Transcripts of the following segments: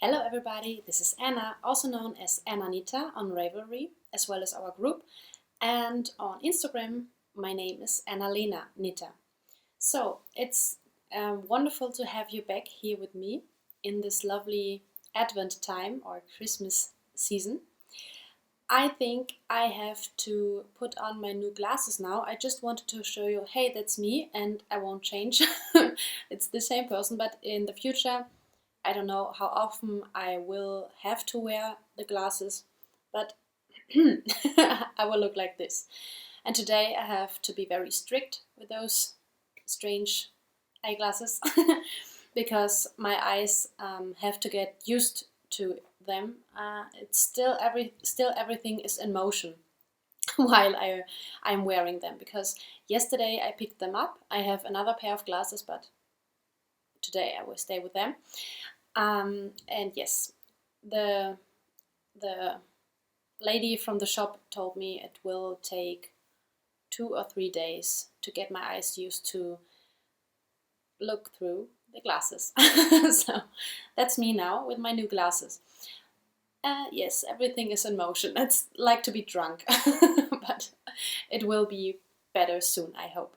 Hello everybody, this is Anna, also known as Anna-Nita on Ravelry, as well as our group. And on Instagram, my name is Anna-Lena Nita. So, it's wonderful to have you back here with me in this lovely Advent time or Christmas season. I think I have to put on my new glasses now. I just wanted to show you, hey, that's me, and I won't change. It's the same person, but in the future, I don't know how often I will have to wear the glasses, but I will look like this. And today I have to be very strict with those strange eyeglasses because my eyes have to get used to them. It's still everything is in motion while I'm wearing them, because yesterday I picked them up. I have another pair of glasses, but today I will stay with them. And yes, the lady from the shop told me it will take 2 or 3 days to get my eyes used to look through the glasses. So that's me now with my new glasses. Yes, everything is in motion. It's like to be drunk, but it will be better soon, I hope.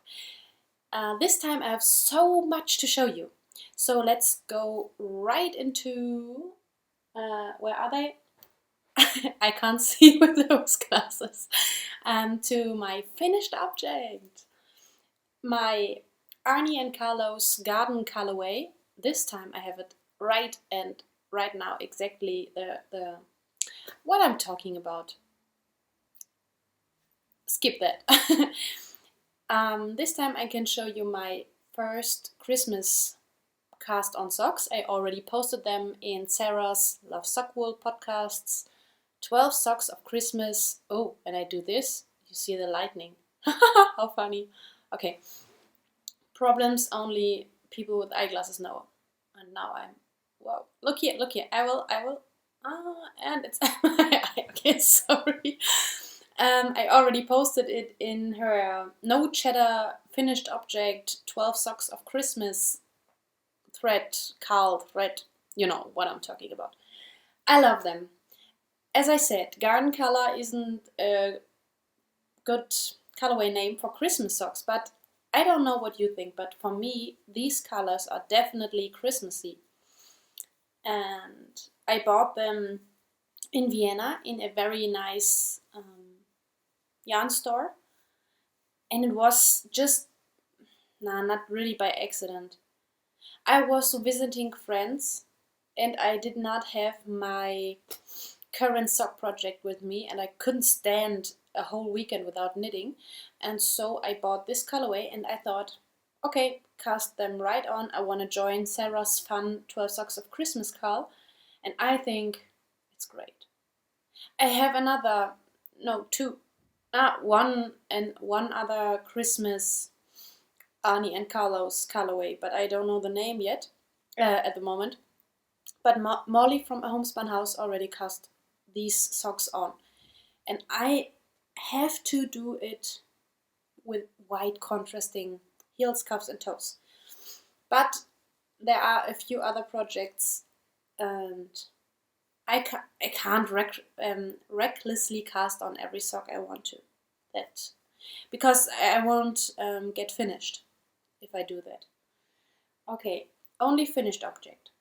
This time I have so much to show you. So let's go right into, where are they? I can't see with those glasses. To my finished object. My Arnie and Carlos garden colorway. This time I have it right now exactly the what I'm talking about. Skip that. This time I can show you my first Christmas cast on socks. I already posted them in Sarah's Love Sock Wool podcasts. 12 socks of Christmas. Oh, when I do this, you see the lightning. How funny. Okay. Problems only people with eyeglasses know. And now I'm, wow. Look here. I will. And it's okay, sorry. I already posted it in her No Cheddar finished object 12 socks of Christmas thread, you know what I'm talking about. I love them. As I said, garden color isn't a good colorway name for Christmas socks, but I don't know what you think, but for me, these colors are definitely Christmassy. And I bought them in Vienna in a very nice yarn store. And it was just, not really by accident. I was visiting friends and I did not have my current sock project with me, and I couldn't stand a whole weekend without knitting, and so I bought this colorway and I thought, okay, cast them right on. I want to join Sarah's fun 12 socks of Christmas call, and I think it's great. I have one other Christmas Arnie and Carlos colorway, but I don't know the name yet at the moment. But Molly from A Homespun House already cast these socks on. And I have to do it with white contrasting heels, cuffs and toes. But there are a few other projects and I can't recklessly cast on every sock I want to. Because I won't get finished if I do that. Okay, only finished object.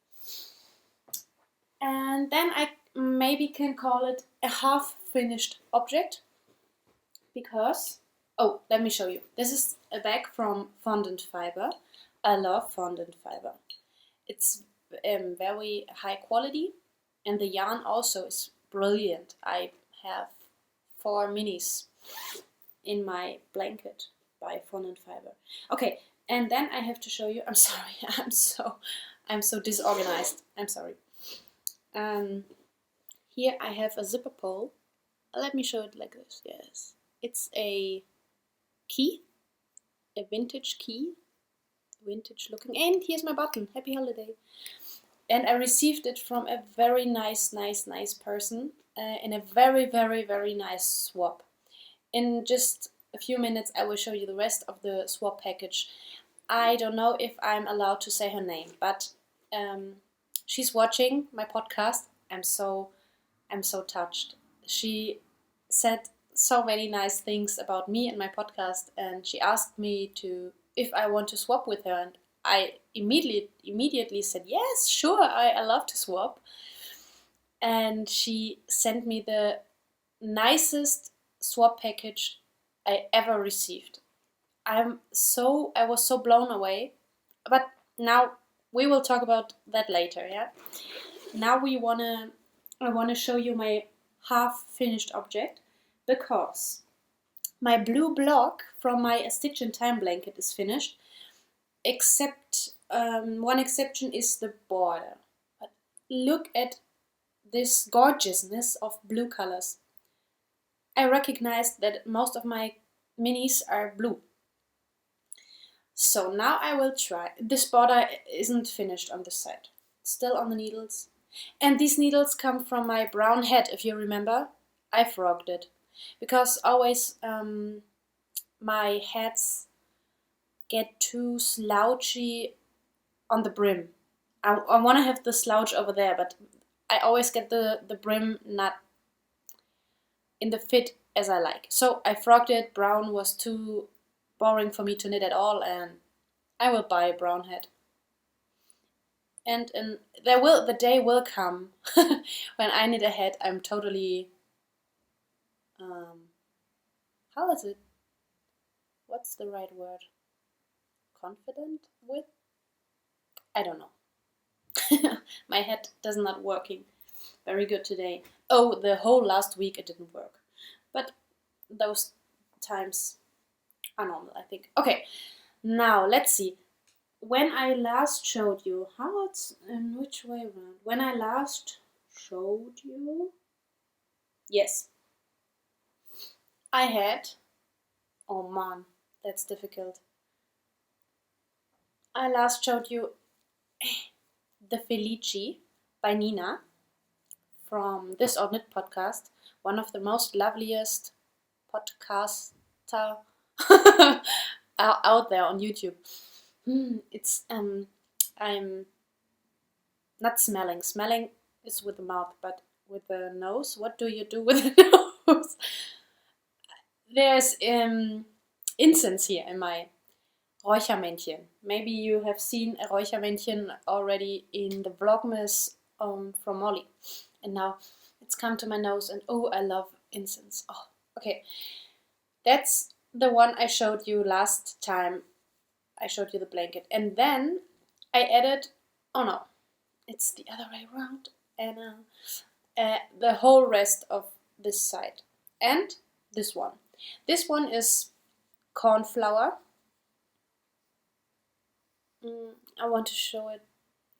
And then I maybe can call it a half-finished object, because, oh, let me show you. This is a bag from fondant fiber. I love fondant fiber. It's very high quality, and the yarn also is brilliant. I have 4 minis in my blanket by fondant fiber. Okay, and then I have to show you. I'm sorry. I'm so disorganized. I'm sorry. Here I have a zipper pole. Let me show it like this. Yes, it's a key, a vintage key, vintage looking. And here's my button. Happy holiday. And I received it from a very nice person in a very, very, very nice swap. In just a few minutes I will show you the rest of the swap package. I don't know if I'm allowed to say her name, but she's watching my podcast. I'm so touched. She said so many nice things about me and my podcast, and she asked me to if I want to swap with her, and I immediately said yes, sure. I love to swap, and she sent me the nicest swap package I ever received. I was so blown away. But now we will talk about that later, yeah? Now I wanna show you my half finished object, because my blue block from my Stitch in Time blanket is finished, except one exception is the border. But look at this gorgeousness of blue colors. I recognized that most of my minis are blue. So now I will try. This border isn't finished on this side. Still on the needles. And these needles come from my brown hat, if you remember. I frogged it. Because always my hats get too slouchy on the brim. I want to have the slouch over there, but I always get the brim not in the fit as I like. So I frogged it. Brown was too boring for me to knit at all, and I will buy a brown hat. And the day will come when I knit a hat. I'm totally how is it? What's the right word? Confident with? I don't know. My head does not working very good today. Oh, the whole last week it didn't work. But those times are normal, I think. Okay, now let's see. When I last showed you, how it's in which way around? When I last showed you, yes, I had, oh man, that's difficult. I last showed you the Felici by Nina from This Old Knit podcast, one of the most loveliest podcaster out there on YouTube. It's I'm not smelling. Smelling is with the mouth, but with the nose, what do you do with the nose? There's incense here in my Räuchermännchen. Maybe you have seen a Räuchermännchen already in the Vlogmas from Molly. And now it's come to my nose, and oh, I love incense. Oh, okay. That's the one I showed you last time I showed you the blanket. And then I added, oh no, it's the other way around. And the whole rest of this side. And this one. This one is cornflower. I want to show it.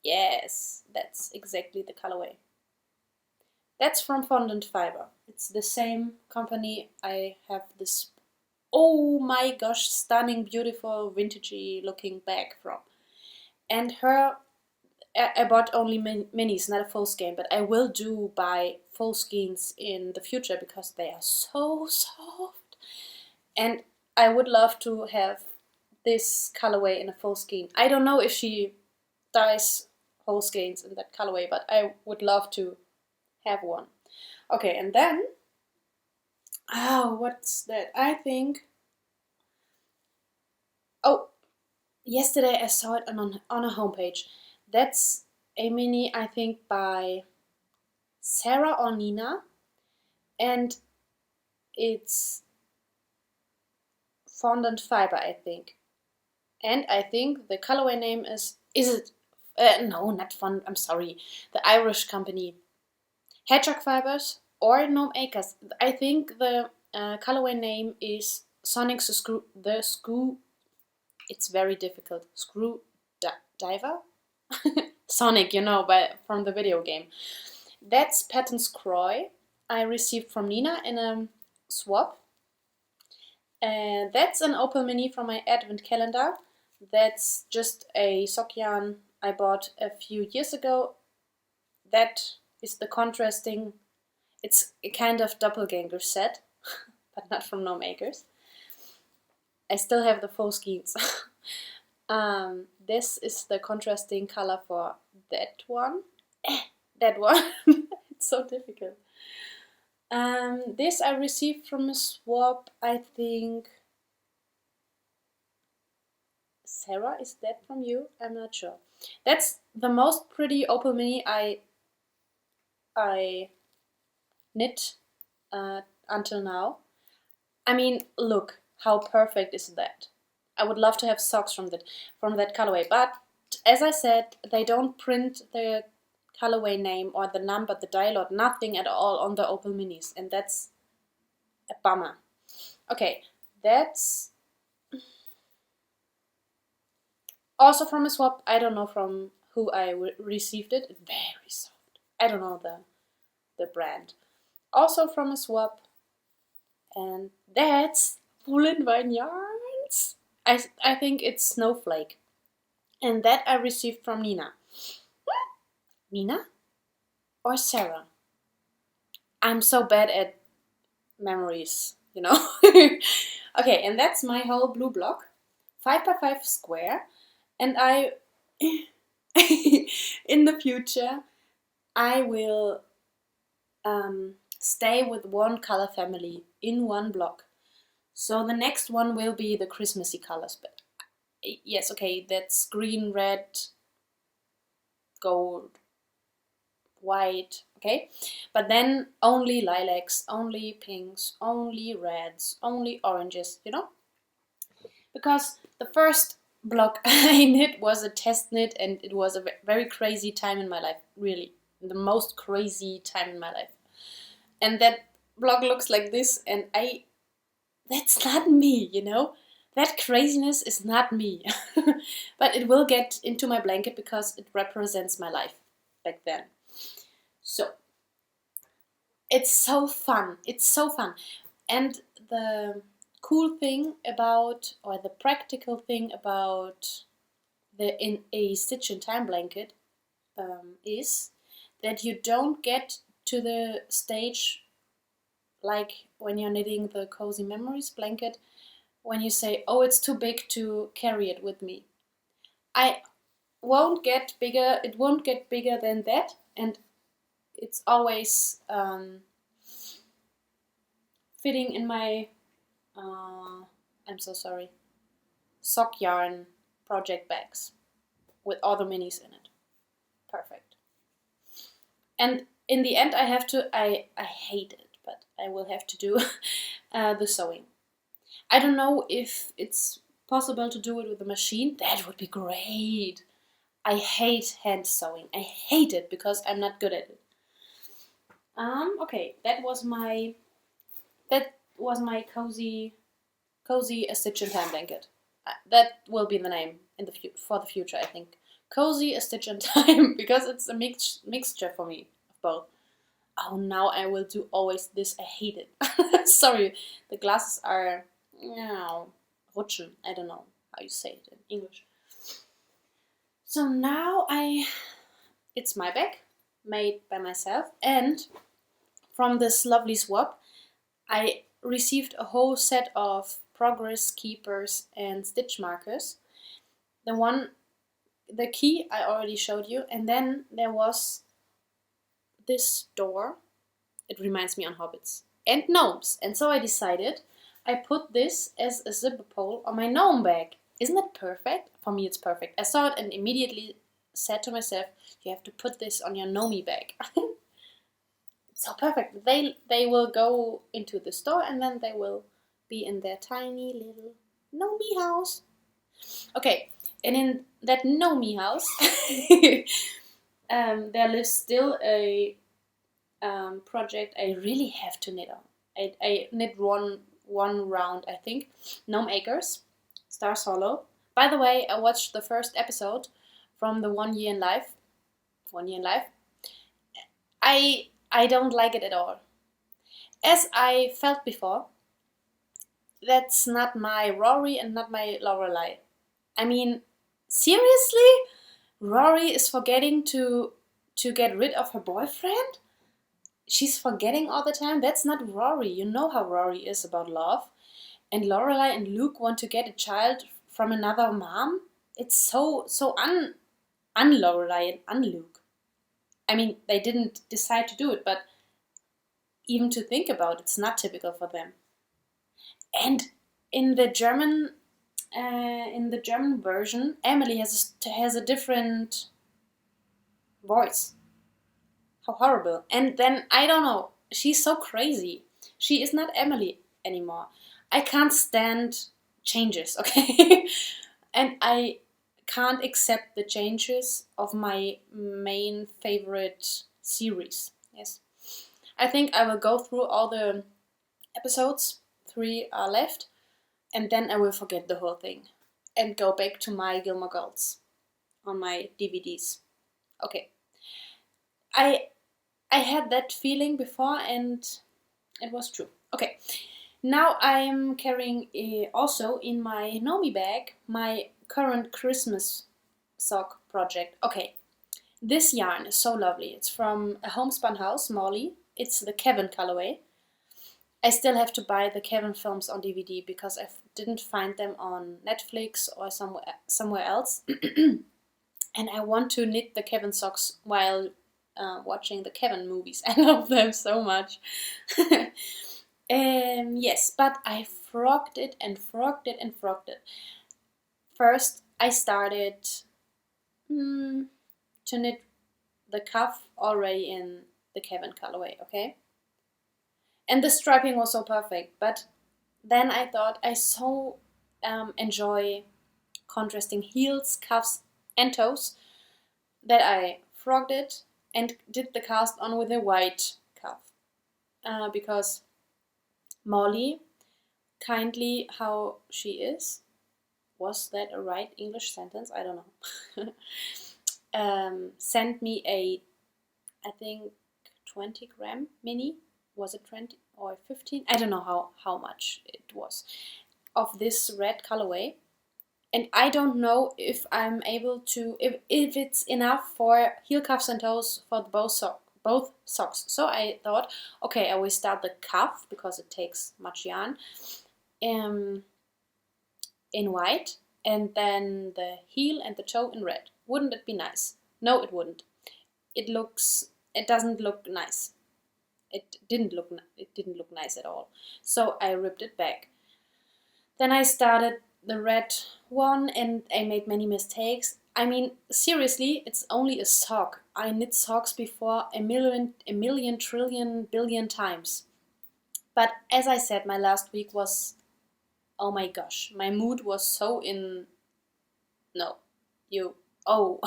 Yes, that's exactly the colorway. That's from Fondant Fiber. It's the same company. I have this, oh my gosh, stunning, beautiful, vintagey looking bag from. And I bought only minis, not a full skein, but I will buy full skeins in the future because they are so soft. And I would love to have this colorway in a full skein. I don't know if she dyes whole skeins in that colorway, but I would love to have one. Okay, and then, oh, what's that? I think, oh, yesterday I saw it on a homepage. That's a mini, I think, by Sarah or Nina, and it's Fondant Fiber, I think. And I think the colorway name is it? No, not Fondant, I'm sorry. The Irish company. Hedgehog Fibers or Gnome Acres. I think the colorway name is Sonic the Screw. It's very difficult. Screw Diver? Sonic, you know, from the video game. That's Patton's Croy I received from Nina in a swap. And that's an opal mini from my advent calendar. That's just a sock yarn I bought a few years ago. That is the contrasting. It's a kind of doppelganger set, but not from Gnome Acres. I still have the full skeins. This is the contrasting color for that one. That one. It's so difficult. This I received from a swap, I think. Sarah, is that from you? I'm not sure. That's the most pretty opal mini I knit until now. I mean, look how perfect is that. I would love to have socks from that colorway, but as I said, they don't print the colorway name or the number, the die lot, nothing at all on the opal minis, and that's a bummer. Okay, that's also from a swap. I don't know from who I received it. Very soft. I don't know the brand. Also from a swap, and that's Woolen Vine Yarns. I think it's Snowflake, and that I received from Nina. Nina or Sarah? I'm so bad at memories, you know. Okay, and that's my whole blue block, 5x5 square, and I, in the future, I will stay with one color family in one block. So the next one will be the Christmassy colors, but yes, okay, that's green, red, gold, white, okay? But then only lilacs, only pinks, only reds, only oranges, you know? Because the first block I knit was a test knit, and it was a very crazy time in my life, really. The most crazy time in my life. And that block looks like this, and that's not me, you know? That craziness is not me. But it will get into my blanket because it represents my life back then. So, it's so fun. It's so fun. And the cool thing about, or the practical thing about in a stitch in time blanket is that you don't get to the stage like when you're knitting the Cozy Memories blanket, when you say, oh, it's too big to carry it with me. It won't get bigger than that, and it's always fitting in my, I'm so sorry, sock yarn project bags with all the minis in it. Perfect. And in the end, I hate it, but I will have to do the sewing. I don't know if it's possible to do it with a machine. That would be great. I hate hand sewing. I hate it because I'm not good at it. Okay, that was my cozy a stitch in time blanket. That will be the name for the future, I think. Cozy a stitch in time, because it's a mixture for me of both. Oh, now I will do always this. I hate it. Sorry, the glasses are rutschen. I don't know how you say it in English. So now it's my bag, made by myself, and from this lovely swap, I received a whole set of progress keepers and stitch markers. The key I already showed you, and then there was this door. It reminds me on hobbits and gnomes, and so I decided I put this as a zipper pole on my gnome bag. Isn't that perfect? For me, it's perfect. I saw it and immediately said to myself, you have to put this on your gnomey bag. It's so perfect. They will go into the store, and then they will be in their tiny little gnomey house. Okay, and in that gnomey house, there lives still a project I really have to knit on. I knit one round, I think. Gnome Acres, Stars Hollow. By the way, I watched the first episode from the 1 Year in Life. 1 Year in Life. I don't like it at all. As I felt before, that's not my Rory and not my Lorelei. I mean, seriously? Rory is forgetting to get rid of her boyfriend? She's forgetting all the time? That's not Rory. You know how Rory is about love. And Lorelei and Luke want to get a child from another mom? It's so un-Lorelei and un-Luke. I mean, they didn't decide to do it, but even to think about it's not typical for them. And in the German, version, Emily has a different voice. How horrible! And then I don't know. She's so crazy. She is not Emily anymore. I can't stand changes. Okay, and I can't accept the changes of my main favorite series. Yes, I think I will go through all the episodes. 3 are left, and then I will forget the whole thing and go back to my Gilmore Girls on my DVDs. Okay, I I had that feeling before, and it was true. Okay, now I'm carrying also in my Nomi bag my current Christmas sock project. Okay, this yarn is so lovely. It's from a homespun house, Molly. It's the Kevin colorway. I still have to buy the Kevin films on DVD because I didn't find them on Netflix or somewhere else. And I want to knit the Kevin socks while watching the Kevin movies. I love them so much. Yes, but I frogged it and frogged it and frogged it. First, I started to knit the cuff already in the Kevin colorway, okay? And the striping was so perfect, but then I thought I so enjoy contrasting heels, cuffs, and toes that I frogged it and did the cast on with a white cuff. Because Molly, kindly how she is, was that a right English sentence? I don't know. Sent me a, I think, 20 gram mini. Was it 20 or 15? I don't know how much it was. Of this red colorway. And I don't know if I'm able to, if it's enough for heel cuffs and toes for both socks. So I thought, okay, I will start the cuff because it takes much yarn in white, and then the heel and the toe in red. Wouldn't it be nice? No, it wouldn't. It doesn't look nice. It didn't look nice at all. So I ripped it back. Then I started the red one and I made many mistakes. I mean, seriously, it's only a sock. I knit socks before a million, trillion, billion times. But as I said, my last week was, oh my gosh, my mood was so in, no, oh,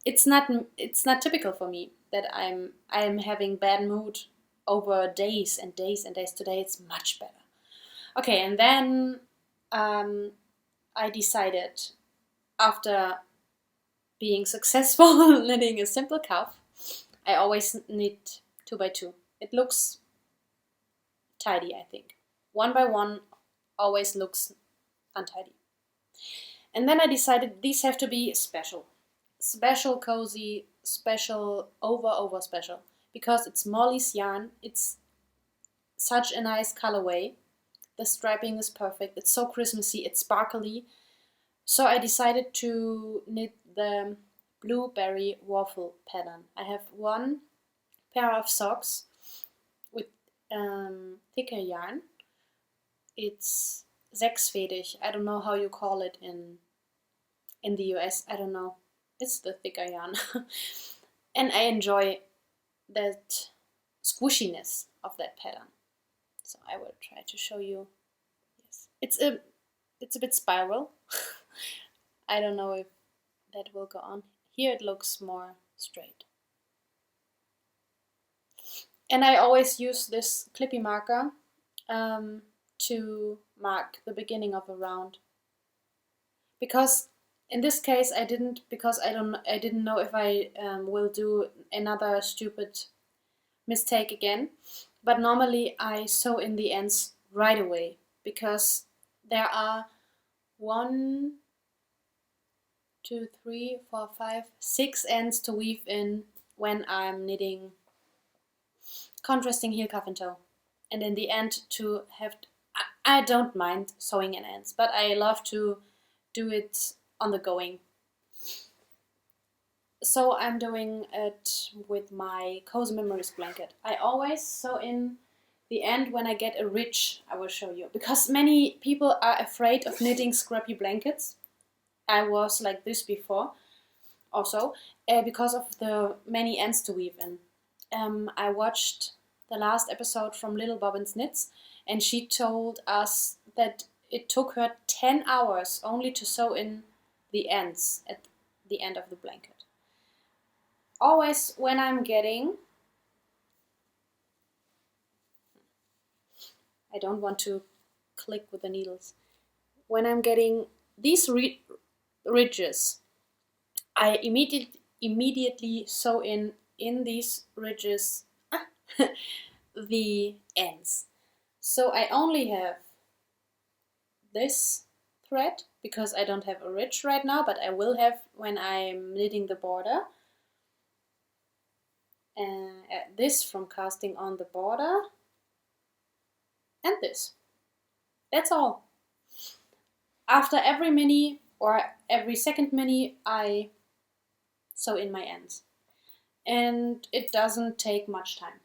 it's not typical for me that I'm having bad mood over days and days and days. Today it's much better. Okay, and then I decided, after being successful knitting a simple cuff, I always knit 2x2. It looks tidy, I think. 1x1 always looks untidy. And then I decided these have to be special. Special, cozy, special, over special. Because it's Molly's yarn, it's such a nice colorway. The striping is perfect, it's so Christmassy, it's sparkly. So I decided to knit the blueberry waffle pattern. I have one pair of socks with thicker yarn. It's sechsfädig. I don't know how you call it in the US. I don't know. It's the thicker yarn. And I enjoy that squishiness of that pattern. So I will try to show you. Yes, it's a bit spiral. I don't know if that will go on. Here it looks more straight. And I always use this clippy marker to mark the beginning of a round. Because in this case I didn't, because I didn't know if I will do another stupid mistake again. But normally I sew in the ends right away, because there are 1, 2, 3, 4, 5, 6 ends to weave in when I'm knitting contrasting heel, cuff and toe. And in the end to have, I don't mind sewing in ends, but I love to do it on the going. So I'm doing it with my Cozy Memories blanket. I always sew in the end when I get a ridge, I will show you. Because many people are afraid of knitting scrappy blankets. I was like this before also, because of the many ends to weave in. I watched the last episode from Little Bobbin's Knits, and she told us that it took her 10 hours only to sew in the ends at the end of the blanket. Always when I'm getting, I don't want to click with the needles, when I'm getting these ridges, I immediately sew in these ridges the ends. So I only have this thread because I don't have a ridge right now, but I will have when I'm knitting the border. This from casting on the border, and this. That's all. After every mini or every second mini, I sew in my ends. And it doesn't take much time.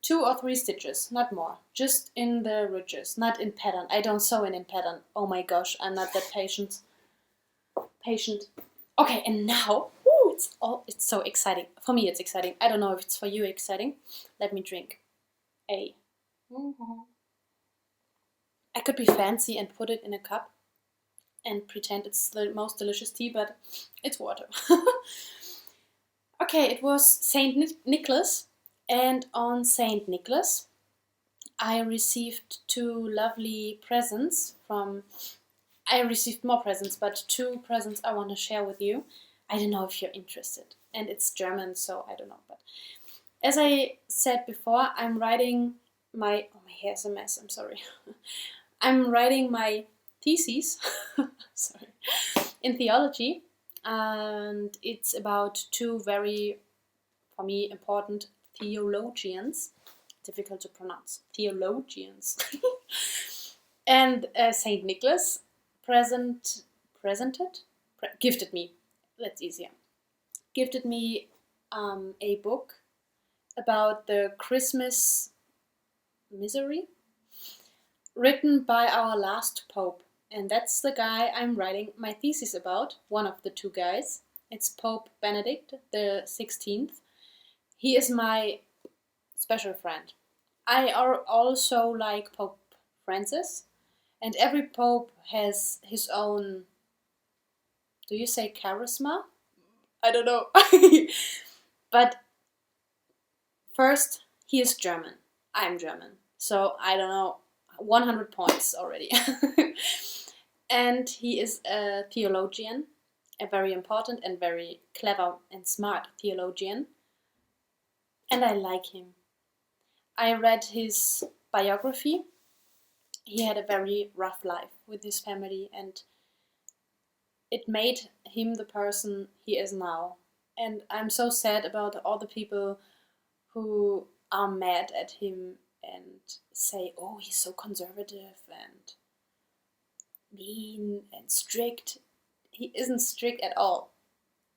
2 or 3 stitches, not more. Just in the ridges, not in pattern. I don't sew in pattern. Oh my gosh, I'm not that patient. Okay, and now, it's so exciting. For me, it's exciting. I don't know if it's for you exciting. Let me drink. I could be fancy and put it in a cup and pretend it's the most delicious tea, but it's water. Okay, it was Saint Nicholas, and on Saint Nicholas I received 2 lovely presents from... I received more presents, but 2 presents I want to share with you. I don't know if you're interested. And it's German, so I don't know. But as I said before, I'm writing my... Oh, my hair's a mess, I'm sorry. I'm writing my thesis sorry, in theology. And it's about 2 very, for me, important theologians. Difficult to pronounce. Theologians. And Saint Nicholas gifted me, that's easier, gifted me a book about the Christmas misery, written by our last Pope. And that's the guy I'm writing my thesis about, one of the 2 guys. It's Pope Benedict the 16th. He is my special friend. I also like Pope Francis, and every pope has his own, do you say charisma? I don't know. But first, he is German. I'm German. So I don't know, 100 points already. And he is a theologian, a very important and very clever and smart theologian. And I like him. I read his biography. He had a very rough life with his family, and it made him the person he is now. And I'm so sad about all the people who are mad at him and say, oh, he's so conservative and mean and strict. He isn't strict at all,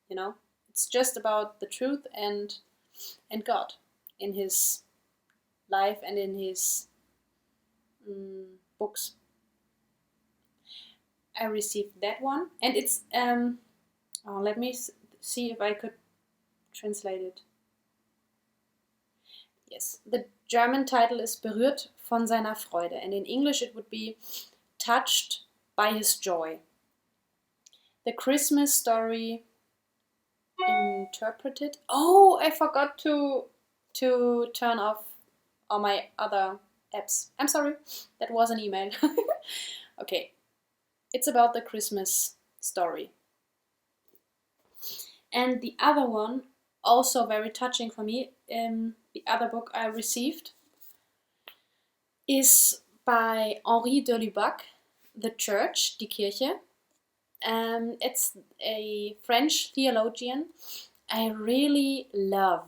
you know? It's just about the truth and God in his life and in his books. I received that one, and it's let me see if I could translate it. Yes, the German title is Berührt von seiner Freude, and in English it would be Touched by his joy. The Christmas story interpreted. Oh, I forgot to turn off all my other apps. I'm sorry, that was an email. Okay, it's about the Christmas story. And the other one, also very touching for me, the other book I received is by Henri de Lubac, The Church, Die Kirche. It's a French theologian I really love.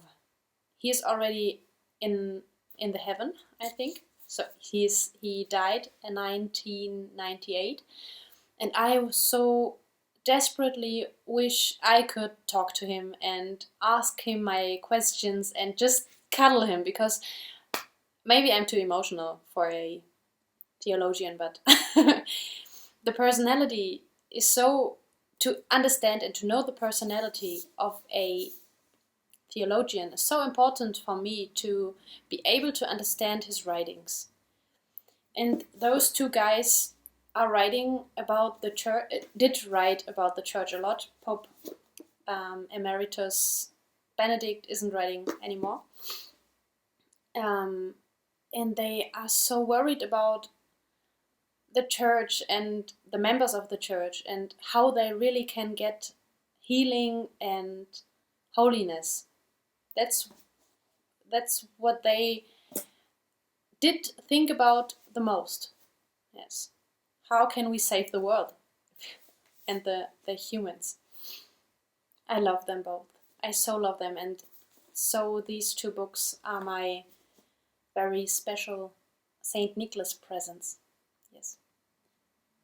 He is already in the heaven, I think. So he died in 1998, and I was so desperately wish I could talk to him and ask him my questions and just cuddle him, because maybe I'm too emotional for a theologian, but the personality is so, to understand and to know the personality of a theologian is so important for me to be able to understand his writings. And those two guys are writing about the church, did write about the church a lot. Pope Emeritus Benedict isn't writing anymore. And they are so worried about the church and the members of the church and how they really can get healing and holiness. That's what they did think about the most. Yes. How can we save the world and the humans? I love them both. I so love them, and so these two books are my very special Saint Nicholas presents. Yes.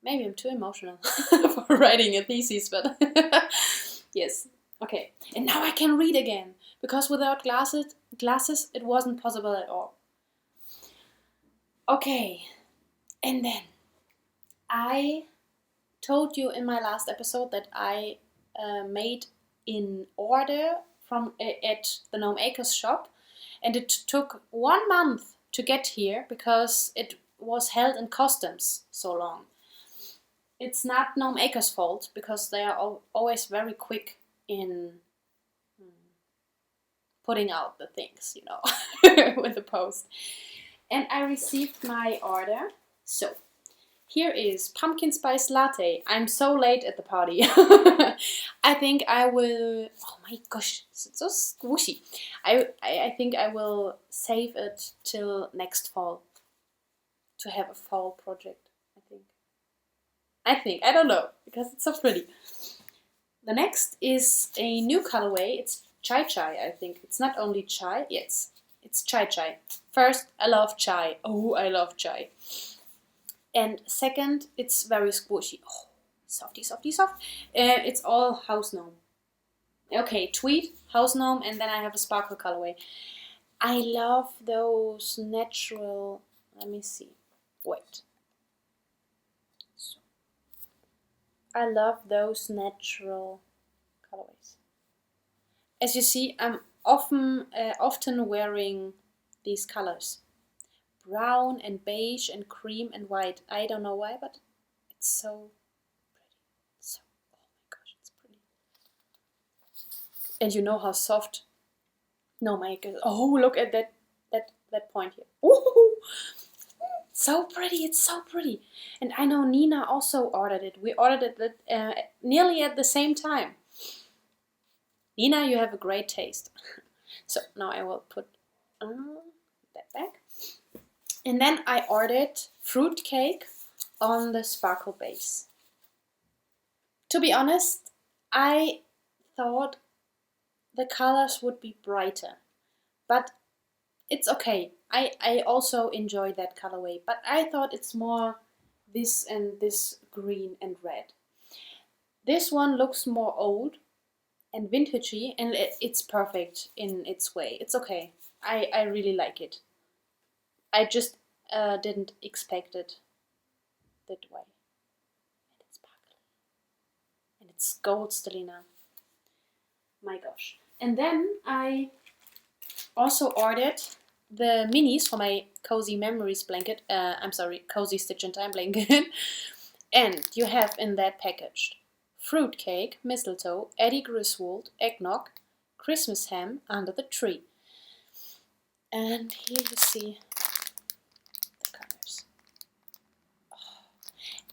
Maybe I'm too emotional for writing a thesis, but yes. Okay. And now I can read again, because without glasses it wasn't possible at all. Okay. And then I told you in my last episode that I made in order from at the Gnome Acres shop, and it took 1 month to get here because it was held in customs so long. It's not Gnome Acres' fault, because they are always very quick in putting out the things, with the post. And I received my order. So, here is pumpkin spice latte. I'm so late at the party. I think I will... Oh my gosh, it's so squishy. I think I will save it till next fall to have a fall project, I don't know, because it's so pretty. The next is a new colorway. It's chai chai, I think. It's not only chai, yes, it's chai chai. First, I love chai. Oh, I love chai. And second, it's very squishy. Oh, softy, softy, soft. It's all house gnome. Okay, tweed, house gnome, and then I have a sparkle colorway. I love those natural... Let me see. Wait. I love those natural colorways. As you see, I'm often wearing these colors. Brown and beige and cream and white. I don't know why, but it's so pretty. So, oh my gosh, it's pretty. And you know how soft Gnome Acres. Oh, look at that point here. Ooh, so pretty. It's so pretty. And I know Nina also ordered it. We ordered it nearly at the same time. Nina, you have a great taste. So now I will put that back. And then I ordered fruit cake on the sparkle base. To be honest, I thought the colors would be brighter, but it's okay. I also enjoy that colorway, but I thought it's more this and this green and red. This one looks more old and vintagey, and it's perfect in its way. It's okay. I really like it. I just didn't expect it that way. And it's sparkly. And it's gold stellina. My gosh. And then I also ordered the minis for my Cozy Memories blanket. Cozy Stitch and Time blanket. And you have in that package fruitcake, mistletoe, Eddie Griswold, eggnog, Christmas ham under the tree. And here you see the colors.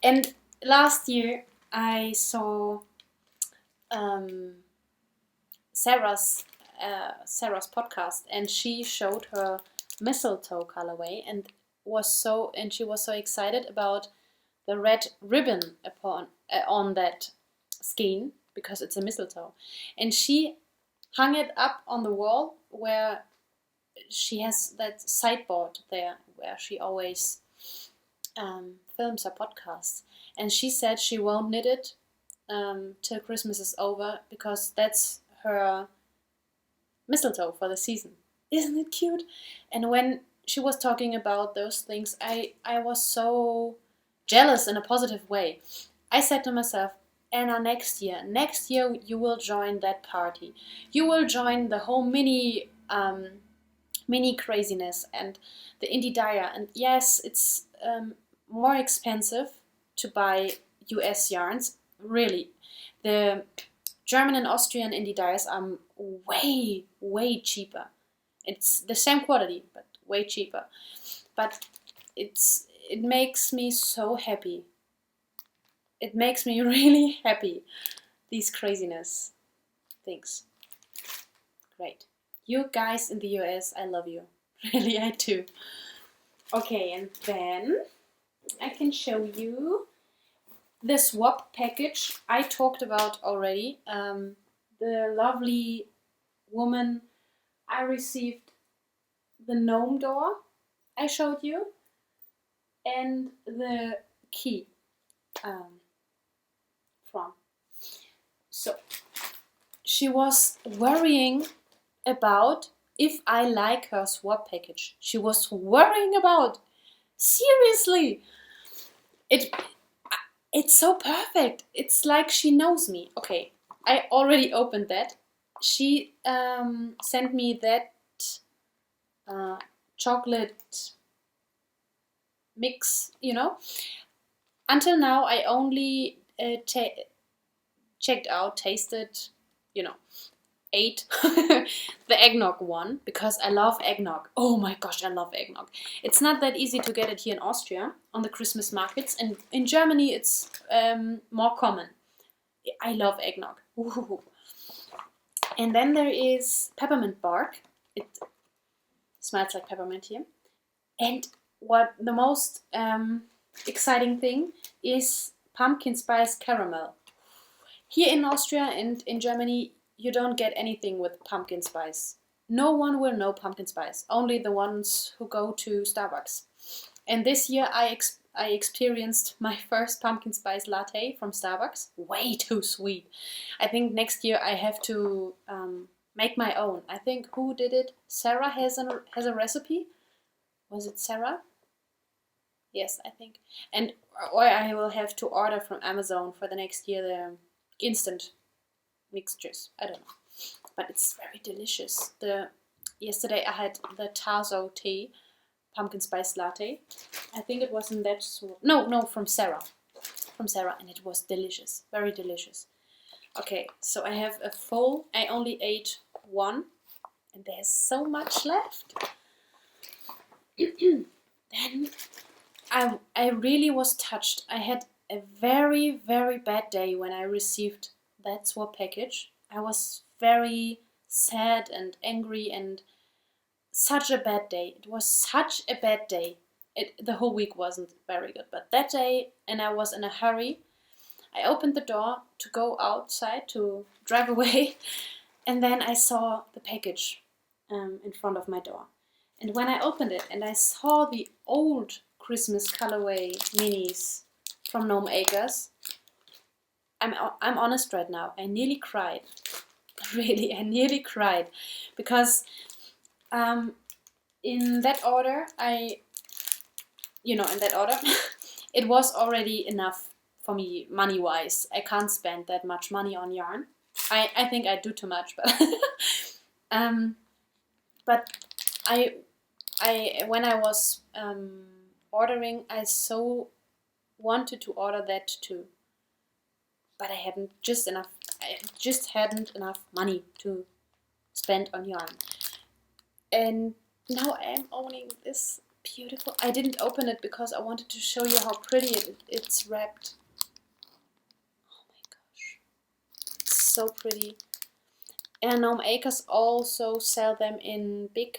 And last year I saw Sarah's podcast, and she showed her mistletoe colorway, and she was so excited about the red ribbon on that skein, because it's a mistletoe, and she hung it up on the wall where she has that sideboard there where she always films her podcasts, and she said she won't knit it till Christmas is over, because that's her mistletoe for the season. Isn't it cute? And when she was talking about those things, I was so jealous in a positive way. I said to myself, Anna, next year you will join that party. You will join the whole mini craziness and the indie dyer. And yes, it's more expensive to buy US yarns. Really, the German and Austrian indie dyers are way cheaper. It's the same quality, but way cheaper. But it makes me so happy. It makes me really happy. These craziness things. Great. You guys in the US, I love you. Really, I do. Okay, and then I can show you the swap package I talked about already. The lovely woman I received, the gnome door I showed you, and the key from. So she was worrying about if I like her swap package. She was worrying about. Seriously, it's so perfect. It's like she knows me. Okay, I already opened that. She sent me that chocolate mix, Until now, I only checked out, tasted, ate the eggnog one, because I love eggnog. Oh my gosh, I love eggnog. It's not that easy to get it here in Austria on the Christmas markets, and in Germany it's more common. I love eggnog. Ooh. And then there is peppermint bark. It smells like peppermint here. And what the most exciting thing is pumpkin spice caramel. Here in Austria and in Germany, you don't get anything with pumpkin spice. No one will know pumpkin spice. Only the ones who go to Starbucks. And this year I experienced my first pumpkin spice latte from Starbucks. Way too sweet. I think next year I have to make my own. I think, who did it? Sarah has a recipe. Was it Sarah? Yes, I think. Or I will have to order from Amazon for the next year the instant mixtures. I don't know. But it's very delicious. Yesterday I had the Tazo tea, pumpkin spice latte. I think it was in that sort. No, from Sarah. From Sarah, and it was delicious. Very delicious. Okay, so I have a full. I only ate one, and there's so much left. Then I really was touched. I had a very bad day when I received that swap package. I was very sad and angry, and such a bad day. It was such a bad day. The whole week wasn't very good, but that day, and I was in a hurry. I opened the door to go outside to drive away, and then I saw the package in front of my door. And when I opened it and I saw the old Christmas colorway minis from Gnome Acres, I'm honest right now. I nearly cried. Really, I nearly cried, because in that order, it was already enough for me money-wise. I can't spend that much money on yarn. I think I do too much, but but when I was ordering, I so wanted to order that too, but I just hadn't enough money to spend on yarn. And now I am owning this beautiful. I didn't open it because I wanted to show you how pretty it's wrapped. Oh my gosh, it's so pretty. And Gnome Acres also sell them in big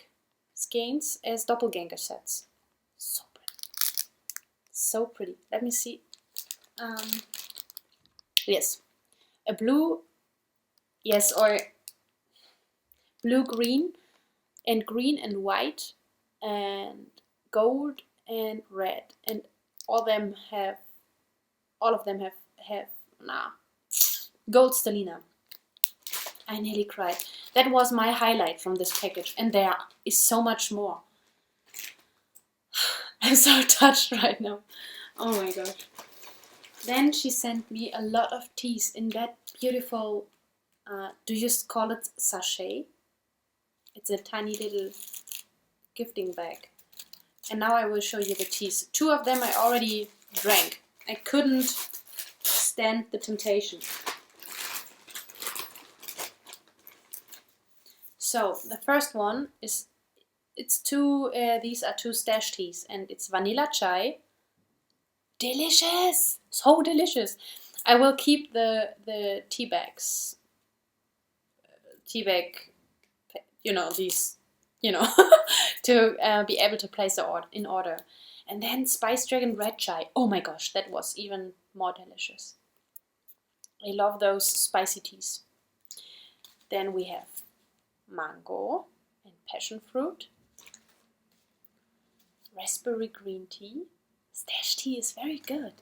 skeins as doppelganger sets. So pretty. So pretty. Let me see. Yes. A blue, yes, or blue-green, and green and white, and gold and red. And all of them have Gold Stellina. I nearly cried. That was my highlight from this package, and there is so much more. I'm so touched right now. Oh my god. Then she sent me a lot of teas in that beautiful, do you call it sachet? It's a tiny little gifting bag. And now I will show you the teas. 2 of them I already drank. I couldn't stand the temptation. So the first one is, these are 2 stash teas, and it's vanilla chai. Delicious! So delicious! I will keep the tea bags. Tea bag, these, to be able to place the in order. And then Spice Dragon Red Chai. Oh my gosh, that was even more delicious. I love those spicy teas. Then we have mango and passion fruit. Raspberry green tea. Stash tea is very good.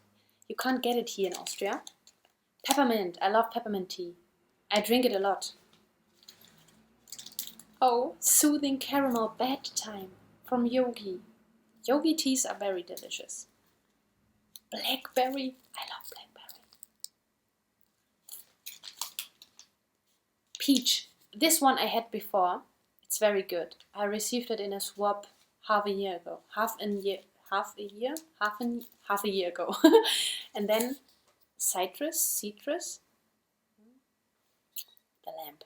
You can't get it here in Austria. Peppermint. I love peppermint tea. I drink it a lot. Oh, soothing caramel bedtime from Yogi. Yogi teas are very delicious. Blackberry. I love blackberry. Peach. This one I had before. It's very good. I received it in a swap half a year ago. Half a year ago. And then citrus. The lamp.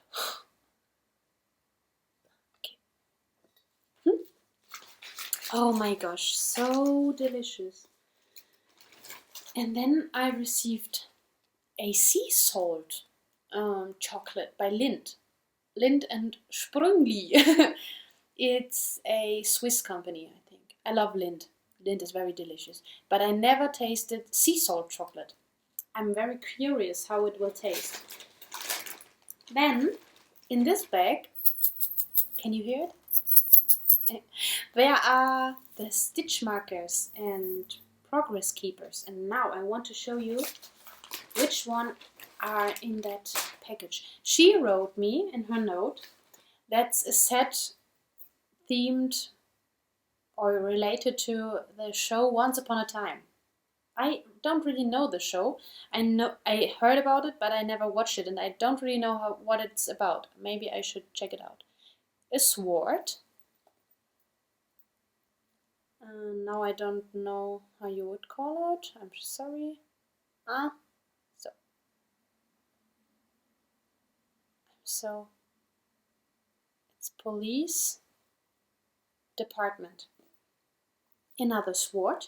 Oh my gosh, so delicious. And then I received a sea salt chocolate by Lindt. Lindt and Sprüngli. It's a Swiss company, I think. I love Lindt. Lindt is very delicious. But I never tasted sea salt chocolate. I'm very curious how it will taste. Then, in this bag, can you hear it? There are the stitch markers and progress keepers. And now I want to show you which one are in that package. She wrote me in her note that's a set themed or related to the show Once Upon a Time. I don't really know the show. I heard about it, but I never watched it, and I don't really know what it's about. Maybe I should check it out. A sword. Now I don't know how you would call it. I'm sorry. So it's police department. Another sword.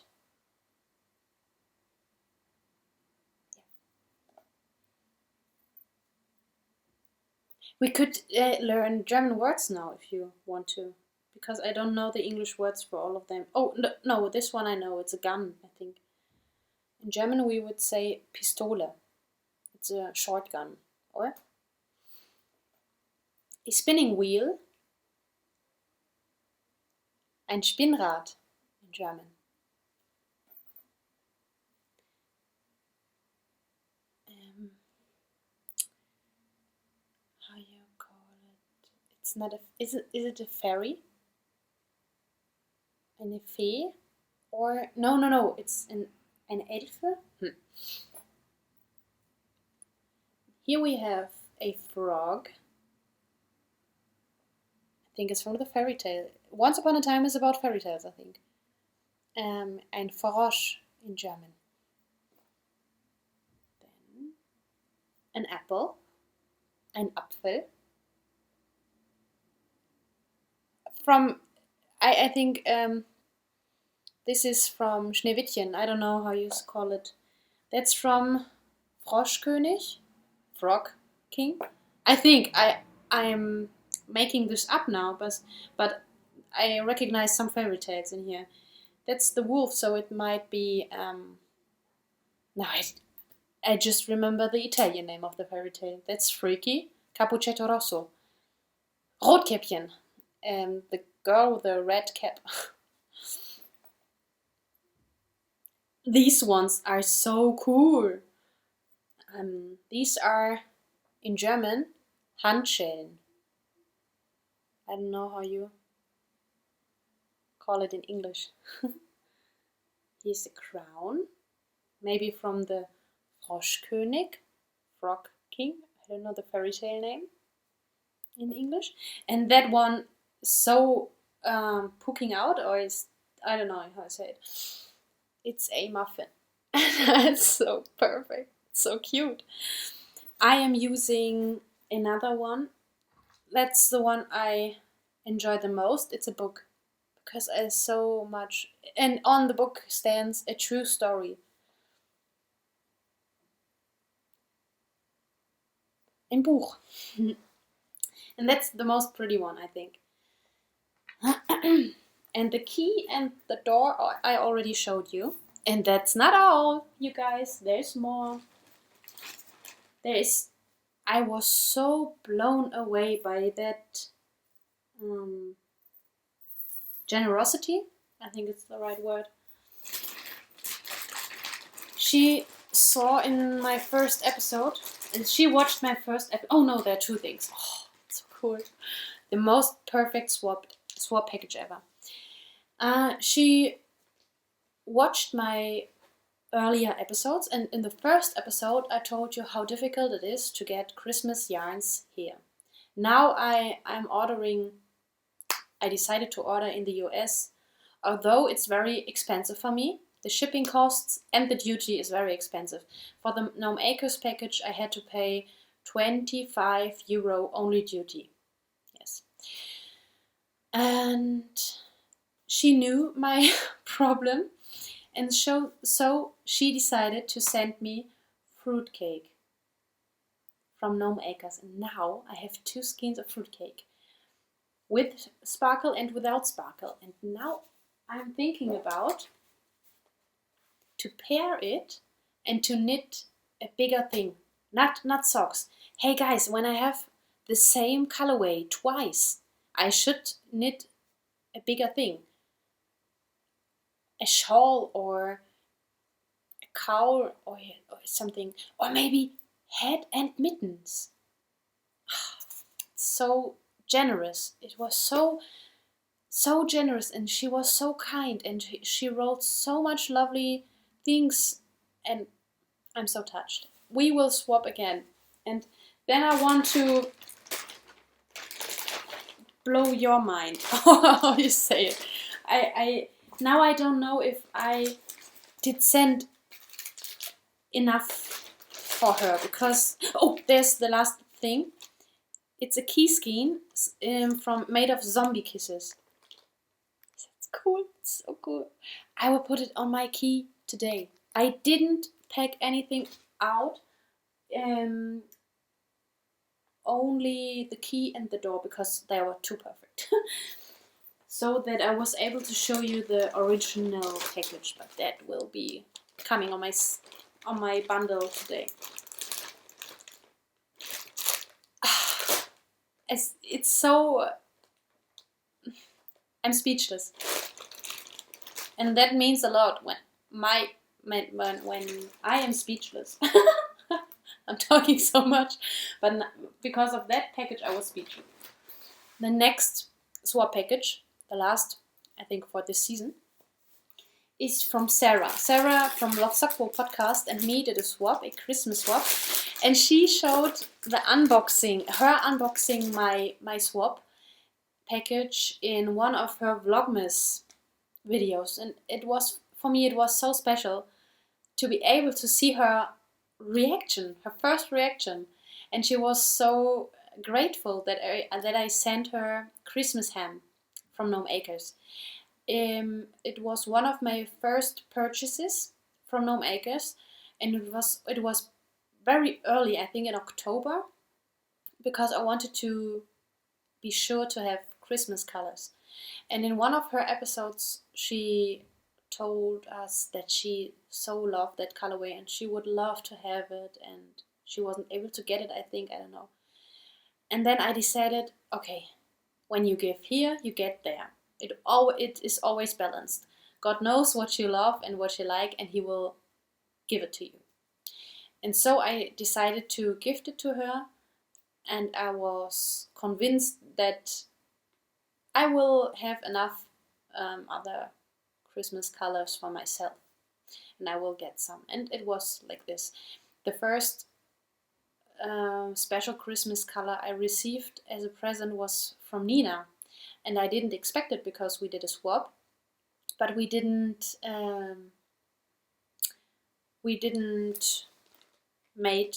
We could learn German words now if you want to, because I don't know the English words for all of them. Oh, no, this one I know. It's a gun, I think. In German we would say Pistole. It's a short gun. Or a spinning wheel. Ein Spinnrad in German. How you call it? It's not a. Is it a ferry? Eine Fee? Or no. It's an Elfe. Here we have a frog. I think it's from the fairy tale. Once Upon a Time is about fairy tales, I think. Ein Frosch in German. Then an apple. Ein Apfel. From, I think this is from Schneewittchen. I don't know how you call it. That's from Froschkönig, Frog King. I think I'm making this up now, but I recognize some fairy tales in here. That's the wolf, so it might be. No, I just remember the Italian name of the fairy tale. That's freaky. Cappuccetto Rosso. Rotkäppchen. The girl with the red cap. These ones are so cool. These are, in German, Handschellen. I don't know how you call it in English. Here's a crown, maybe from the Froschkönig, Frog King. I don't know the fairy tale name in English. And that one is so poking out, or is, I don't know how to say it. It's a muffin. It's so perfect, so cute. I am using another one. That's the one I enjoy the most. It's a book, because I so much, and on the book stands a true story. Ein Buch. And that's the most pretty one, I think. And the key and the door I already showed you. And that's not all, you guys. There's more. I was so blown away by that generosity. I think it's the right word. She saw in my first episode, and she watched my first episode. Oh no, there are two things. Oh, it's so cool. The most perfect swap package ever. She watched my earlier episodes, and in the first episode I told you how difficult it is to get Christmas yarns here. Now I decided to order in the US, although it's very expensive for me. The shipping costs and the duty is very expensive. For the Gnome Acres package I had to pay €25 only duty. Yes. And she knew my problem, and so she decided to send me fruitcake from Gnome Acres. And now I have 2 skeins of fruitcake, with sparkle and without sparkle. And now I'm thinking about to pair it and to knit a bigger thing. Not socks. Hey guys, when I have the same colorway twice, I should knit a bigger thing. A shawl or a cowl or something. Or maybe hat and mittens. So generous. It was so generous, and she was so kind, and she wrote so much lovely things, and I'm so touched. We will swap again, and then I want to blow your mind. How you say it? I now I don't know if I did send enough for her, because there's the last thing. It's a key skein made of zombie kisses. It's cool. It's so cool. I will put it on my key today. I didn't pack anything out. Only the key and the door, because they were too perfect. So that I was able to show you the original package, but that will be coming on my bundle today. It's so... I'm speechless. And that means a lot when I am speechless. I'm talking so much, but because of that package I was speechless. The next swap package, the last, I think, for this season, is from Sarah. Sarah from Love Sockwo podcast and me did a swap, a Christmas swap, and she showed her unboxing my swap package in one of her Vlogmas videos, and it was, for me, it was so special to be able to see her reaction, her first reaction, and she was so grateful that I sent her Christmas ham from Gnome Acres. It was one of my first purchases from Gnome Acres, and it was very early, I think in October, because I wanted to be sure to have Christmas colors. And in one of her episodes she told us that she so loved that colorway and she would love to have it, and she wasn't able to get it, I think, I don't know. And then I decided, okay, when you give here, you get there. It is always balanced. God knows what you love and what you like, and He will give it to you. And so I decided to gift it to her, and I was convinced that I will have enough other Christmas colors for myself, and I will get some. And it was like this. The first special Christmas color I received as a present was from Nina, and I didn't expect it because we did a swap, but we didn't made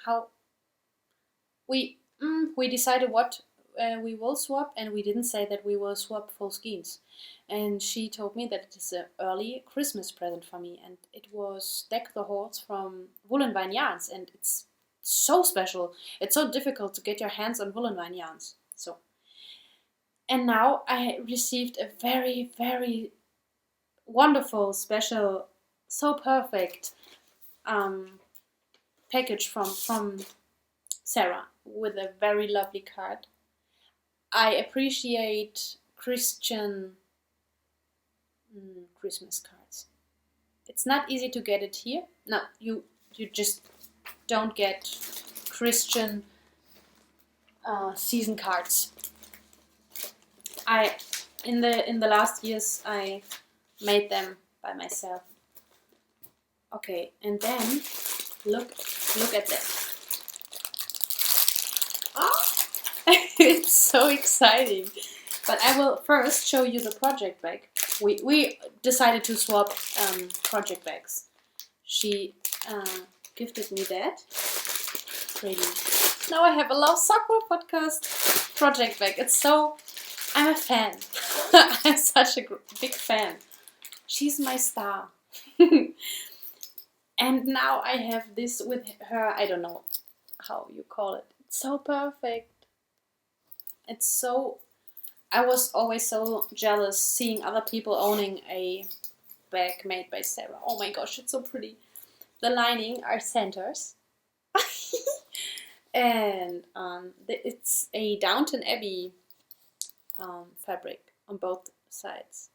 how we decided what we will swap, and we didn't say that we will swap full skeins. And she told me that it is an early Christmas present for me, and it was Deck the Halls from Woolen Yarns, and it's so special. It's so difficult to get your hands on Woolen yarns. So, and now I received a very, very wonderful, special, so perfect package from Sarah with a very lovely card. I appreciate Christian Christmas cards. It's not easy to get it here. No, you just don't get Christian season cards. In the last years I made them by myself. Okay, and then look at that. Oh, it's so exciting! But I will first show you the project bag. We decided to swap project bags. She gifted me that. Pretty. Now I have a Love Soccer podcast project bag. I'm a fan. I'm such a big fan. She's my star. And now I have this with her. I don't know how you call it. It's so perfect. I was always so jealous seeing other people owning a bag made by Sarah. Oh my gosh, it's so pretty. The lining are centers. And it's a Downton Abbey fabric on both sides.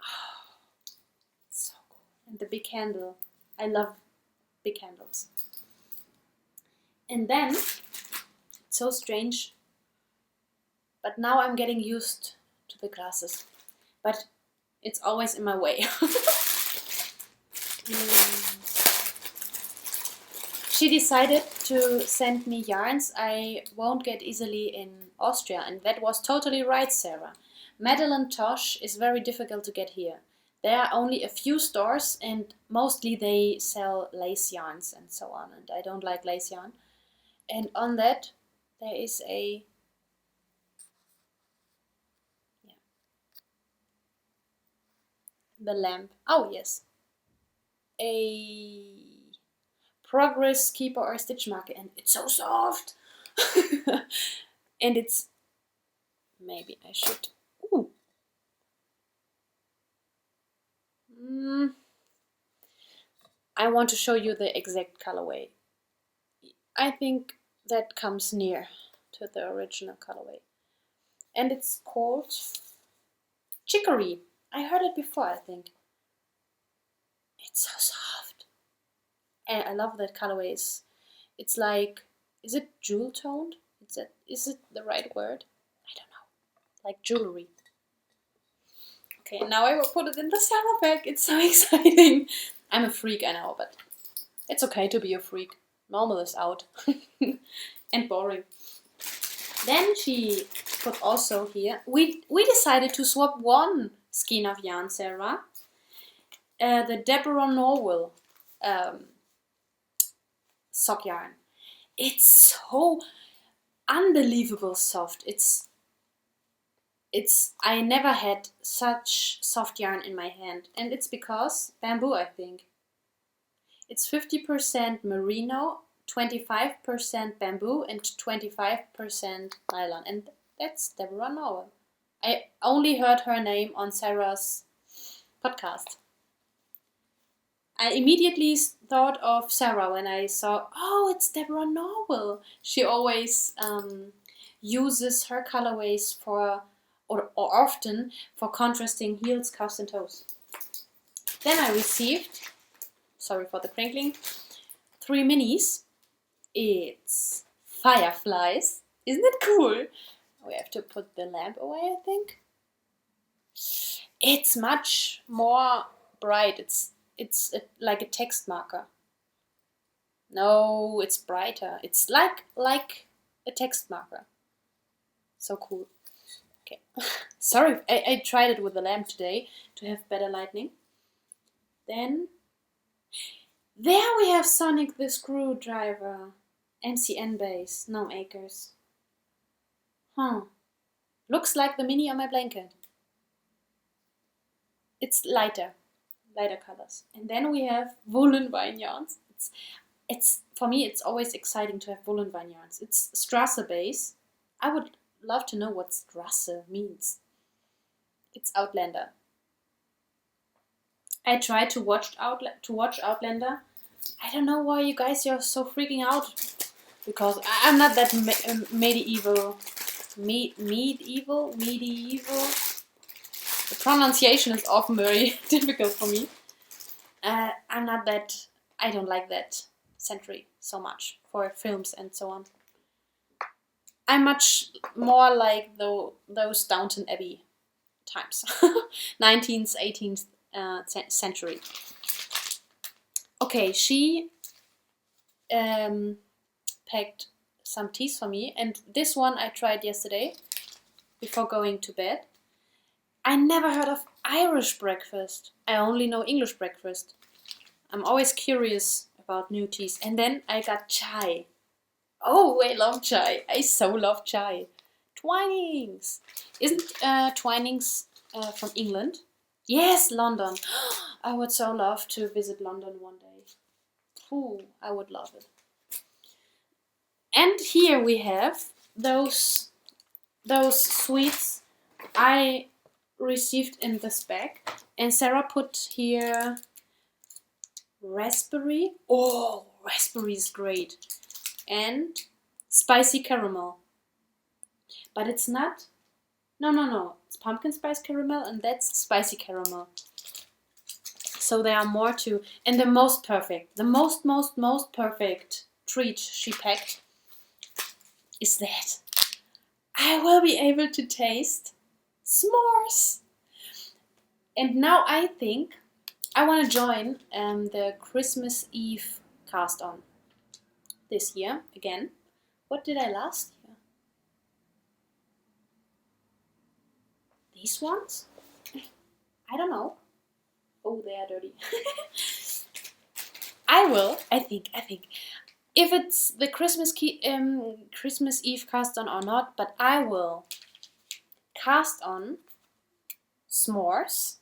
Oh, it's so cool. And the big handle. I love big handles. And then, it's so strange, but now I'm getting used to the glasses. But it's always in my way. She decided to send me yarns I won't get easily in Austria, and that was totally right, Sarah. Madeleine Tosh is very difficult to get here. There are only a few stores, and mostly they sell lace yarns and so on, and I don't like lace yarn. And on that there is the lamp. Oh yes, a progress keeper or stitch marker, and it's so soft. And it's, maybe I should, I want to show you the exact colorway. I think that comes near to the original colorway, and it's called Chicory. I heard it before, I think. It's so soft. And I love that colorway. It's like, is it jewel toned? Is it the right word? I don't know. Like jewelry. Okay, now I will put it in the Sarah bag. It's so exciting. I'm a freak, I know, but it's okay to be a freak. Normal is out. And boring. Then she put also here, we decided to swap one skein of yarn, Sarah. The Deborah Norwell sock yarn. It's so unbelievable soft. I never had such soft yarn in my hand, and it's because bamboo, I think. It's 50% merino, 25% bamboo, and 25% nylon, and that's Deborah Norwell. I only heard her name on Sarah's podcast. I immediately thought of Sarah when I saw, oh, it's Deborah Norwell. She always uses her colorways or often for contrasting heels, cuffs, and toes. Then I received sorry for the crinkling. 3 minis. It's fireflies. Isn't it cool? We have to put the lamp away, I think. It's much more bright. It's like a text marker. No, it's brighter. It's like a text marker. So cool. Okay. Sorry, I tried it with the lamp today to have better lighting. Then there we have Sonic the Screwdriver. MCN base, no acres. Looks like the mini on my blanket. It's lighter colors. And then we have woolen vineyards. It's for me, it's always exciting to have woolen vineyards. It's Strasse base. I would love to know what Strasse means. It's Outlander. I tried to watch Outlander. I don't know why you guys are so freaking out, because I'm not that medieval. The pronunciation is often very difficult for me. I'm not that. I don't like that century so much for films and so on. I'm much more like those Downton Abbey times, 19th, 18th century. Okay, she packed some teas for me, and this one I tried yesterday before going to bed. I never heard of Irish breakfast. I only know English breakfast. I'm always curious about new teas. And then I got chai. Oh, I love chai. I so love chai. Twinings. Isn't Twinings from England? Yes, London. I would so love to visit London one day. Ooh, I would love it. And here we have those sweets I received in this bag. And Sarah put here raspberry. Oh, raspberry is great. And spicy caramel. But it's not. No. It's pumpkin spice caramel, and that's spicy caramel. So there are more too. And the most perfect, the most perfect treat she packed is that I will be able to taste s'mores. And now I think I want to join the Christmas Eve cast on this year again. What did I last year? These ones? I don't know. Oh, they are dirty. I think. If it's the Christmas Eve cast on or not, but I will cast on s'mores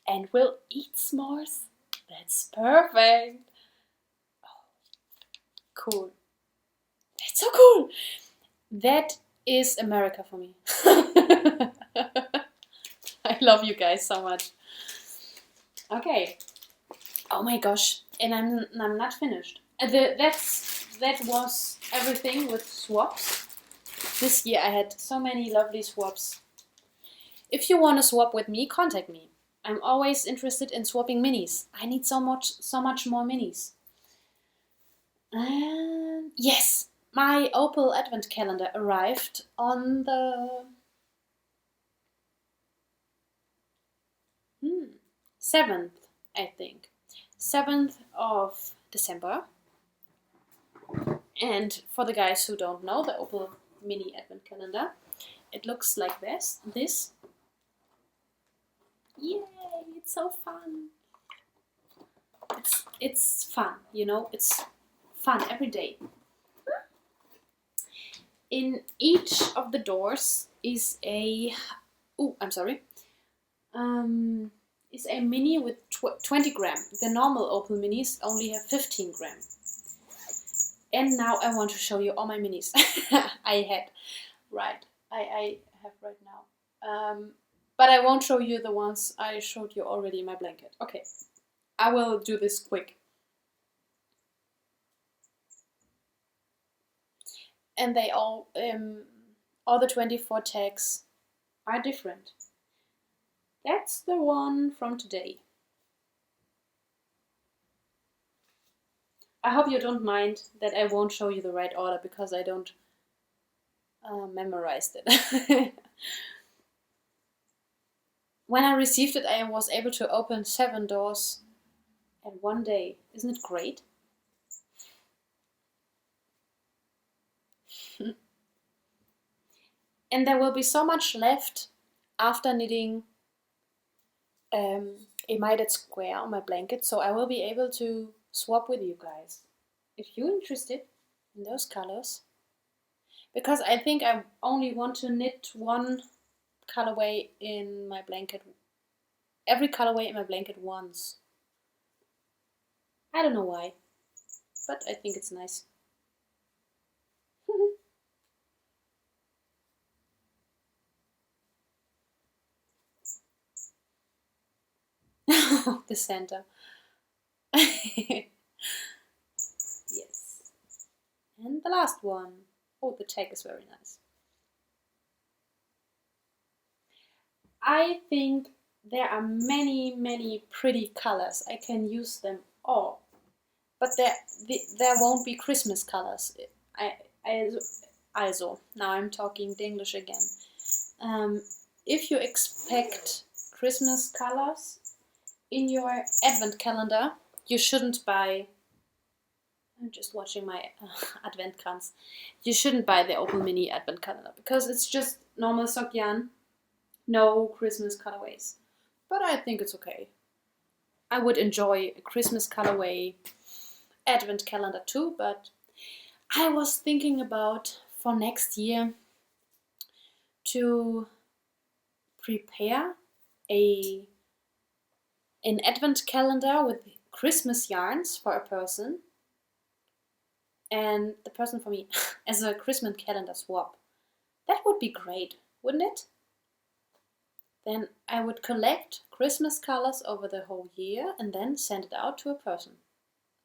and will eat s'mores. That's perfect. Oh, cool. That's so cool. That is America for me. I love you guys so much. Okay. Oh my gosh. And I'm not finished. That was everything with swaps. This year I had so many lovely swaps. If you want to swap with me, contact me. I'm always interested in swapping minis. I need so much more minis. And yes, my Opal Advent calendar arrived on the 7th, I think. 7th of December. And for the guys who don't know, the Opal Mini Advent Calendar, it looks like this. Yay, it's so fun. It's fun, you know, it's fun every day. In each of the doors is a is a mini with 20 gram. The normal Opal minis only have 15 gram. And now I want to show you all my minis I have right now. But I won't show you the ones I showed you already in my blanket. Okay, I will do this quick. And they all the 24 tags are different. That's the one from today. I hope you don't mind that I won't show you the right order because I don't memorize it. When I received it, I was able to open 7 doors in one day. Isn't it great? And there will be so much left after knitting a mitered square on my blanket, so I will be able to swap with you guys if you're interested in those colors. Because I think I only want to knit one colorway in my blanket, every colorway in my blanket once. I don't know why, but I think it's nice. The center. Yes. And the last one. Oh, the tag is very nice. I think there are many, many pretty colors. I can use them all. But there won't be Christmas colors. Also, now I'm talking English again. If you expect Christmas colors in your advent calendar, you shouldn't buy. I'm just watching my advent crans. You shouldn't buy the Opal Mini advent calendar because it's just normal Sokyan, no Christmas colorways. But I think it's okay. I would enjoy a Christmas colorway advent calendar too, but I was thinking about for next year to prepare an advent calendar with Christmas yarns for a person and the person for me as a Christmas calendar swap. That would be great, wouldn't it? Then I would collect Christmas colors over the whole year and then send it out to a person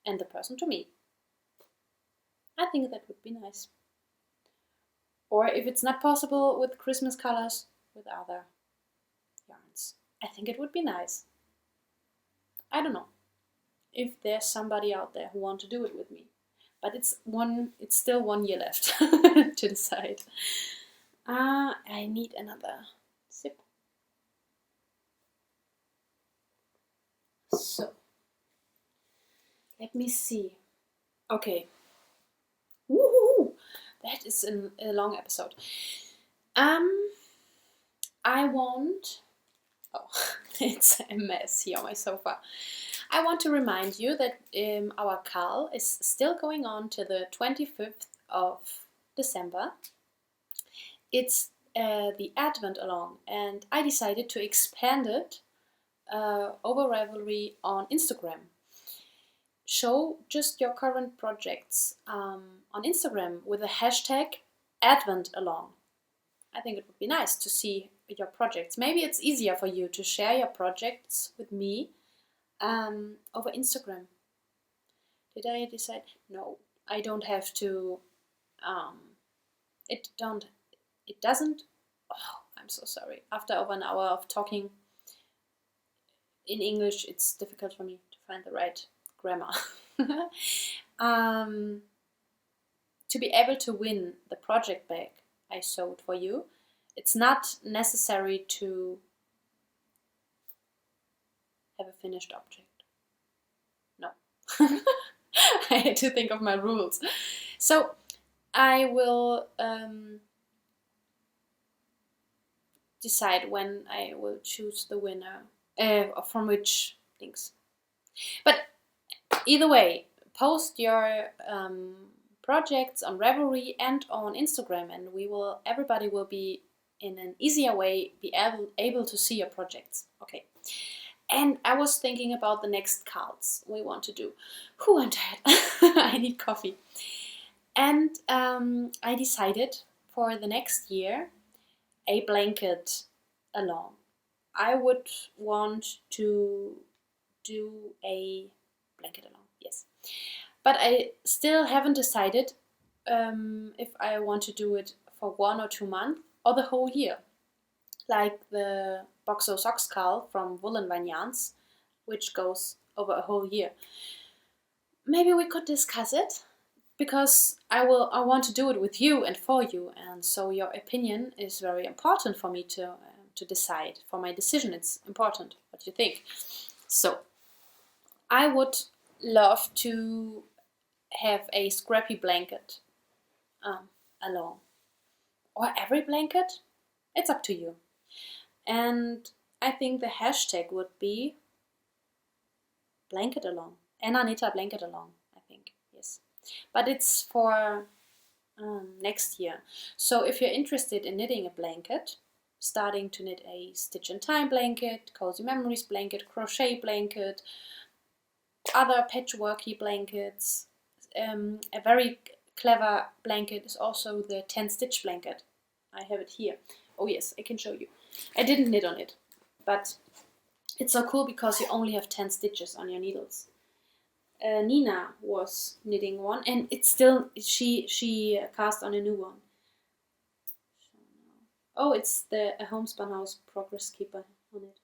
and the person to me. I think that would be nice. Or if it's not possible with Christmas colors, with other yarns. I think it would be nice. I don't know if there's somebody out there who wants to do it with me. But it's still 1 year left to decide. I need another sip. So, let me see. Okay. Woohoo! That is a long episode. I want. Oh, it's a mess here on my sofa. I want to remind you that our call is still going on to the 25th of December. It's the Advent along, and I decided to expand it over Ravelry on Instagram. Show just your current projects on Instagram with the hashtag Advent along. I think it would be nice to see your projects. Maybe it's easier for you to share your projects with me over Instagram. Did I decide? No, I don't have to. It doesn't. Oh, I'm so sorry. After over an hour of talking in English, it's difficult for me to find the right grammar. To be able to win the project bag I sewed for you, it's not necessary to have a finished object. No. I had to think of my rules. So I will decide when I will choose the winner from which things. But either way, post your projects on Ravelry and on Instagram, and everybody will be in an easier way be able to see your projects. Okay. And I was thinking about the next cards we want to do. Whew, I'm tired. I need coffee. And I decided for the next year a blanket along. I would want to do a blanket along, yes. But I still haven't decided if I want to do it for 1 or 2 months or the whole year. Like the Boxo Socks Call from Woolen Vine Yarns, which goes over a whole year. maybe we could discuss it, because I want to do it with you and for you, and so your opinion is very important for me to decide. For my decision, it's important what you think. So I would love to have a scrappy blanket along, or every blanket. It's up to you. And I think the hashtag would be blanket along. Anna Nita blanket along, I think. Yes. But it's for next year. So if you're interested in knitting a blanket, starting to knit a stitch and time blanket, cozy memories blanket, crochet blanket, other patchworky blankets, a very clever blanket is also the 10 stitch blanket. I have it here. Oh yes, I can show you. I didn't knit on it, but it's so cool because you only have 10 stitches on your needles. Nina was knitting one, and it's still, she cast on a new one. Oh, it's the Homespun House Progress Keeper on it.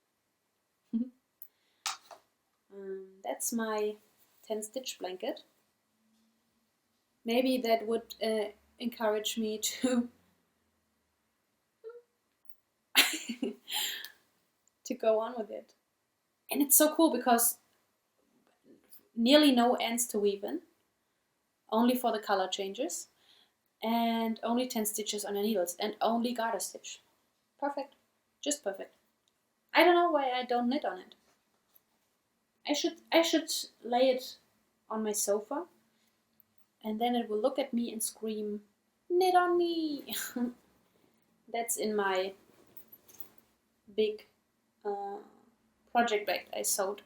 That's my 10 stitch blanket. Maybe that would encourage me to to go on with it. And it's so cool because nearly no ends to weave in, only for the color changes, and only 10 stitches on your needles, and only garter stitch. Perfect. Just perfect. I don't know why I don't knit on it. I should lay it on my sofa, and then it will look at me and scream, "Knit on me!" That's in my big project bag I sewed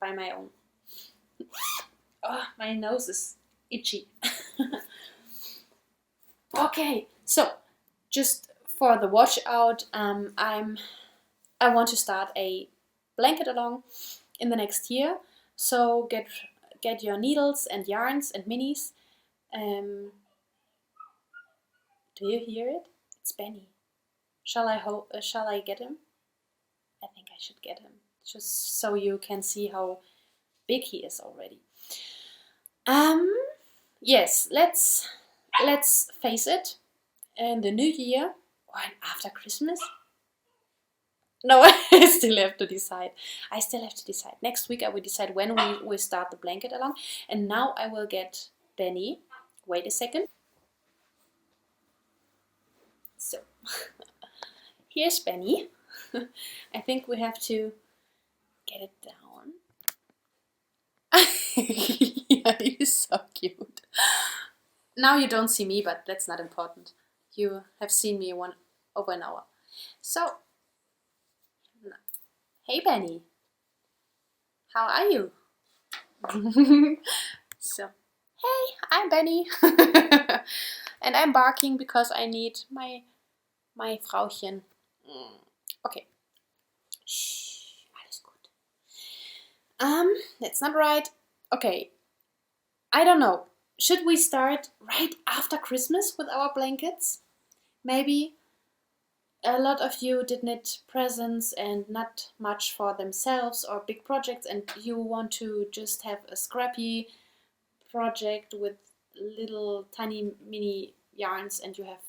by my own. Oh, my nose is itchy. Okay, so just for the watch out, I want to start a blanket along in the next year. So get your needles and yarns and minis. Do you hear it? It's Benny. Shall I get him? I think I should get him, just so you can see how big he is already. Yes, let's face it. In the new year, or after Christmas? No, I still have to decide. Next week I will decide when we will start the blanket along. And now I will get Benny. Wait a second. So, here's Benny. I think we have to get it down. Yeah, he's so cute. Now you don't see me, but that's not important. You have seen me over an hour. So, hey Benny, how are you? So, hey, I'm Benny. And I'm barking because I need my Frauchen. Okay. Shh, alles gut. That's not right. Okay. I don't know. Should we start right after Christmas with our blankets? Maybe a lot of you did knit presents and not much for themselves or big projects, and you want to just have a scrappy project with little tiny mini yarns, and you have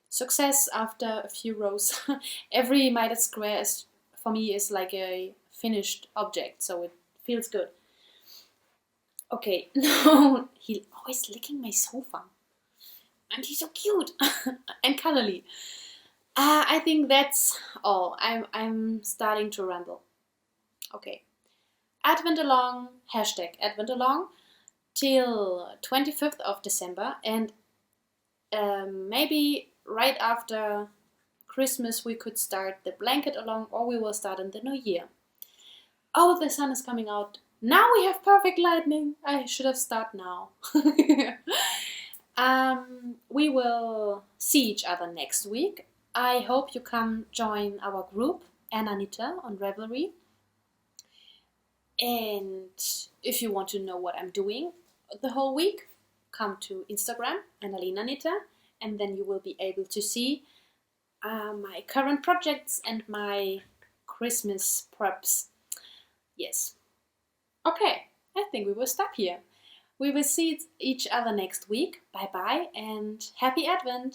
success after a few rows. Every mitered square is, for me, is like a finished object, so it feels good. Okay, no, he's always licking my sofa. And he's so cute and cuddly. I think that's all. I'm starting to ramble. Okay. Advent along, hashtag Advent along, till 25th of December. And maybe right after Christmas we could start the blanket along, or we will start in the new year. Oh, the sun is coming out. Now we have perfect lightning. I should have started now. We will see each other next week. I hope you come join our group, Anna Nita on Ravelry. And if you want to know what I'm doing the whole week, come to Instagram, Annalena Nita, and then you will be able to see my current projects and my Christmas preps. Yes. Okay, I think we will stop here. We will see each other next week. Bye bye and happy Advent!